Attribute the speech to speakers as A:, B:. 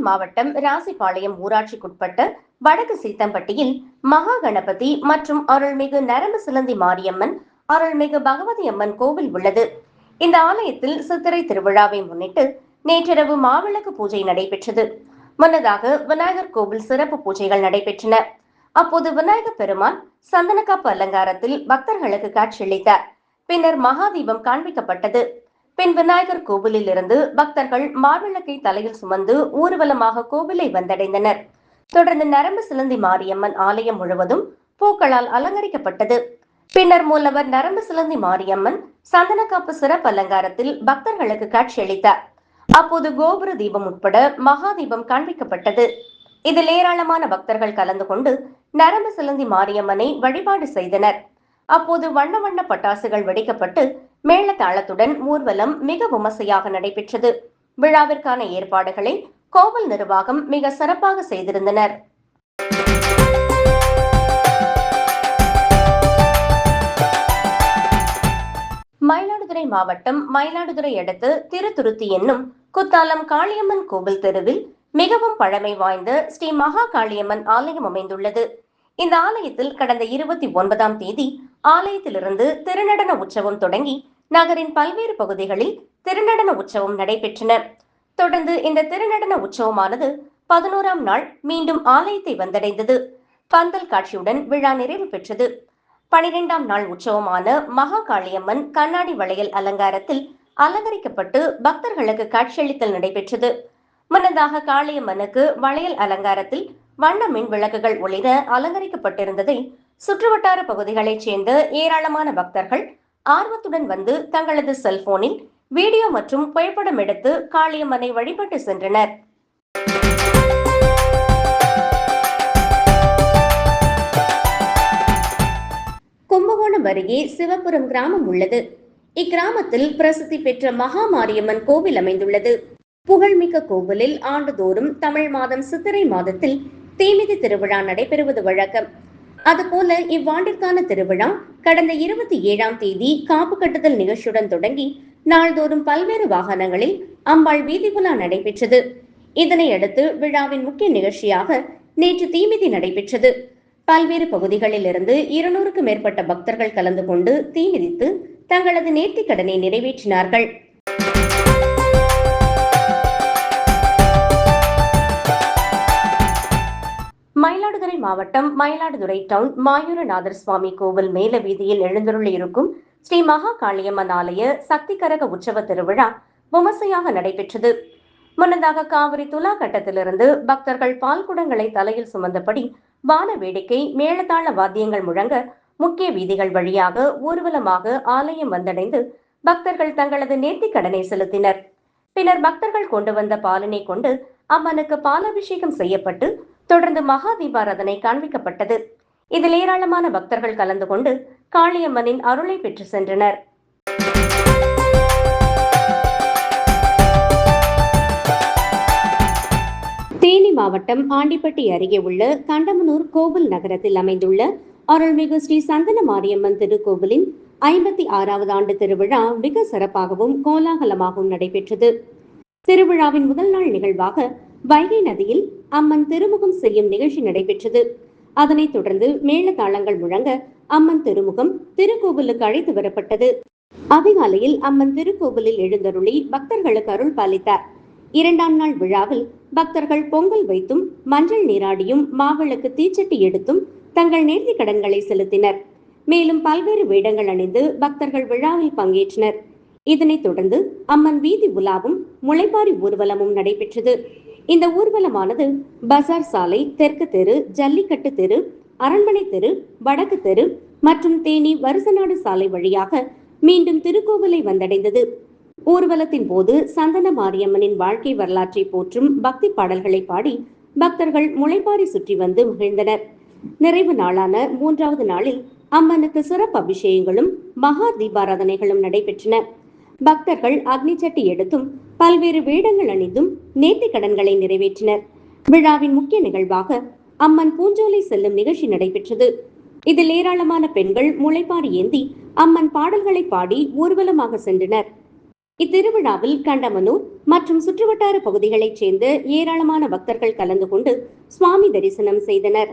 A: திண்டுக்கல் மாவட்டம் ராசிபாளையம் ஊராட்சிக்குட்பட்ட வடக்கு சீத்தம்பட்டியில் மகா கணபதி மற்றும் அருள்மிகு நரம்பு சிலந்தி மாரியம்மன், அருள்மிகு பகவதி அம்மன் கோவில் உள்ளது. இந்த ஆலயத்தில் சித்திரை திருவிழாவை முன்னிட்டு நேற்றிரவு மாவிளக்கு பூஜை நடைபெற்றது. முன்னதாக விநாயகர் கோவில் சிறப்பு பூஜைகள் நடைபெற்றன. அப்போது விநாயகர் பெருமான் சந்தனக்காப்பு அலங்காரத்தில் பக்தர்களுக்கு காட்சியளித்தார். பின்னர் மகாதீபம் காண்பிக்கப்பட்டது. பின் விநாயகர் கோவிலில் இருந்து பக்தர்கள் மாவிளக்கை தலையில் சுமந்து ஊர்வலமாக கோவிலை வந்தடைந்தனர். தொடர்ந்து நரம்பு சிலந்தி மாரியம்மன் ஆலயம் முழுவதும் பூக்களால் அலங்கரிக்கப்பட்டது. பின்னர் மூலவர் நரம்பு சிலந்தி மாரியம்மன் சந்தனக்காப்பு சிறப்பு அலங்காரத்தில் பக்தர்களுக்கு காட்சியளித்தார். அப்போது கோபுர தீபம் உட்பட மகாதீபம் காண்பிக்கப்பட்டது. இதில் ஏராளமான பக்தர்கள் கலந்து கொண்டு நரம்பு சிலந்தி மாரியம்மனை வழிபாடு செய்தனர். அப்போது வண்ண வண்ண பட்டாசுகள் வெடிக்கப்பட்டு மேளதாளத்துடன் ஊர்வலம் மிக விமர்சையாக நடைபெற்றது. விழாவிற்கான ஏற்பாடுகளை கோவில் நிர்வாகம் மிக சிறப்பாக செய்திருந்தனர். மயிலாடுதுறை மாவட்டம் மயிலாடுதுறை அடுத்து திருத்துருத்தி என்னும் குத்தாலம் காளியம்மன் கோவில் தெருவில் மிகவும் பழமை வாய்ந்த ஸ்ரீ மகா காளியம்மன் ஆலயம் அமைந்துள்ளது. இந்த ஆலயத்தில் கடந்த 29ஆம் தேதி ஆலயத்திலிருந்து திருநடன உற்சவம் தொடங்கி நகரின் பல்வேறு பகுதிகளில் திருநடன உற்சவம் நடைபெற்றன. தொடர்ந்து இந்த திருநடன உற்சவமானது 11ஆம் நாள் மீண்டும் ஆலயத்தை வந்தடைந்தது. பந்தல் காட்சியுடன் விழா நிறைவு பெற்றது. 12ஆம் நாள் உற்சவமான மகா காளியம்மன் கண்ணாடி வளையல் அலங்காரத்தில் அலங்கரிக்கப்பட்டு பக்தர்களுக்கு காட்சியளித்தல் நடைபெற்றது. முன்னதாக காளியம்மனுக்கு வளையல் அலங்காரத்தில் வண்ண மின் விளக்குகள் ஒளிர அலங்கரிக்கப்பட்டிருந்ததை சுற்றுவட்டார பகுதிகளைச் சேர்ந்த ஏராளமான பக்தர்கள் ஆர்வத்துடன் வந்து தங்களது செல்போனில் வீடியோ மற்றும் புகைப்படம் எடுத்து காளியம்மனை வழிபட்டு சென்றனர். கும்பகோணம் அருகே சிவபுரம் கிராமம் உள்ளது. இக்கிராமத்தில் பிரசித்தி பெற்ற மகா மாரியம்மன் கோவில் அமைந்துள்ளது. புகழ்மிக்க கோவிலில் ஆண்டுதோறும் தமிழ் மாதம் சித்திரை மாதத்தில் தீமிதி திருவிழா நடைபெறுவது வழக்கம். அதுபோல இவ்வாண்டிற்கான திருவிழா கடந்த 27ஆம் தேதி காப்பு கட்டுதல் நிகழ்ச்சியுடன் தொடங்கி நாள்தோறும் பல்வேறு வாகனங்களில் அம்பாள் வீதி உலா நடைபெற்றது. இதனையடுத்து விழாவின் முக்கிய நிகழ்ச்சியாக நேற்று தீமிதி நடைபெற்றது. பல்வேறு பகுதிகளில் இருந்து 200க்கும் மேற்பட்ட பக்தர்கள் கலந்து கொண்டு தீமிதித்து தங்களது நேர்த்திக் கடனை நிறைவேற்றினார்கள். மயிலாடுதுறை மாவட்டம் மயிலாடுதுறை டவுன் மாயூரநாதர் சுவாமி கோவில் மேல வீதியில் எழுந்தருளி இருக்கும் ஸ்ரீ மகா காளியம்மன் ஆலய சக்தி கரக உற்சவ திருவிழா விமர்சையாக நடைபெற்றது. முன்னதாக காவிரி துலா கட்டத்திலிருந்து பக்தர்கள் பால் குடங்களை தலையில் சுமந்தபடி வான வேடிக்கை மேளதாள வாத்தியங்கள் முழங்க முக்கிய வீதிகள் வழியாக ஊர்வலமாக ஆலயம் வந்தடைந்து பக்தர்கள் தங்களது நேர்த்திக் கடனை செலுத்தினர். பின்னர் பக்தர்கள் கொண்டு வந்த பாலினை கொண்டு அம்மனுக்கு பாலாபிஷேகம் செய்யப்பட்டு தொடர்ந்து மகா தீபாராதனை காண்பிக்கப்பட்டது. இதில் ஏராளமான பக்தர்கள் கலந்து கொண்டு காளியம்மனின் அருளை பெற்று சென்றனர். தேனி மாவட்டம் ஆண்டிப்பட்டி அருகே உள்ள கண்டமனூர் கோவில் நகரத்தில் அமைந்துள்ள அருள்மிகு ஸ்ரீ சந்தன மாரியம்மன் திருக்கோவிலின் 56வது ஆண்டு திருவிழா மிக சிறப்பாகவும் கோலாகலமாகவும் நடைபெற்றது. திருவிழாவின் முதல் நாள் நிகழ்வாக வைகை நதியில் அம்மன் திருமுகம் செய்யும் நிகழ்ச்சி நடைபெற்றது. அதனைத் தொடர்ந்து மேளதாளங்கள் முழங்க அம்மன் திருமுகம் திருக்கோவிலுக்கு அழைத்து வரப்பட்டது. அதிகாலையில் அம்மன் திருக்கோவிலில் எழுந்தருளி பக்தர்களுக்கு அருள் பாலித்தார். 2ஆம் நாள் விழாவில் பக்தர்கள் பொங்கல் வைத்தும் மஞ்சள் நீராடியும் மாவிளக்கு தீச்சட்டி எடுத்தும் தங்கள் நேர்த்தி கடன்களை செலுத்தினர். மேலும் பல்வேறு வேடங்கள் அணிந்து பக்தர்கள் விழாவில் பங்கேற்றனர். இதனைத் தொடர்ந்து அம்மன் வீதி உலாவும் முளைப்பாரி ஊர்வலமும் நடைபெற்றது. இந்த ஊர்வலமானது பசார் சாலை, தெற்கு தெரு, ஜல்லிக்கட்டு தெரு, அரண்மனை தெரு, வடக்கு தெரு மற்றும் தேனி வருசநாடு சாலை வழியாக மீண்டும் திருக்கோவிலை வந்தடைந்தது. ஊர்வலத்தின் போது சந்தன மாரியம்மனின் வாழ்க்கை வரலாற்றை போற்றும் பக்தி பாடல்களை பாடி பக்தர்கள் முளைப்பாரி சுற்றி வந்து மகிழ்ந்தனர். நிறைவு நாளான 3வது நாளில் அம்மனுக்கு சிறப்பு அபிஷேகங்களும் மகா தீபாராதனைகளும் நடைபெற்றன. பக்தர்கள் அக்னி சட்டி எடுத்தும் பல்வேறு வேடங்கள் அணிந்தும் நேர்த்திக் கடன்களை நிறைவேற்றினர். விழாவின் முக்கிய நிகழ்வாக அம்மன் பூஞ்சோலை செல்லும் நிகழ்ச்சி நடைபெற்றது. இதில் ஏராளமான பெண்கள் முளைப்பாரி ஏந்தி அம்மன் பாடல்களை பாடி ஊர்வலமாக சென்றனர். இத்திருவிழாவில் கண்டமனூர் மற்றும் சுற்றுவட்டார பகுதிகளைச் சேர்ந்த ஏராளமான பக்தர்கள் கலந்து கொண்டு சுவாமி தரிசனம் செய்தனர்.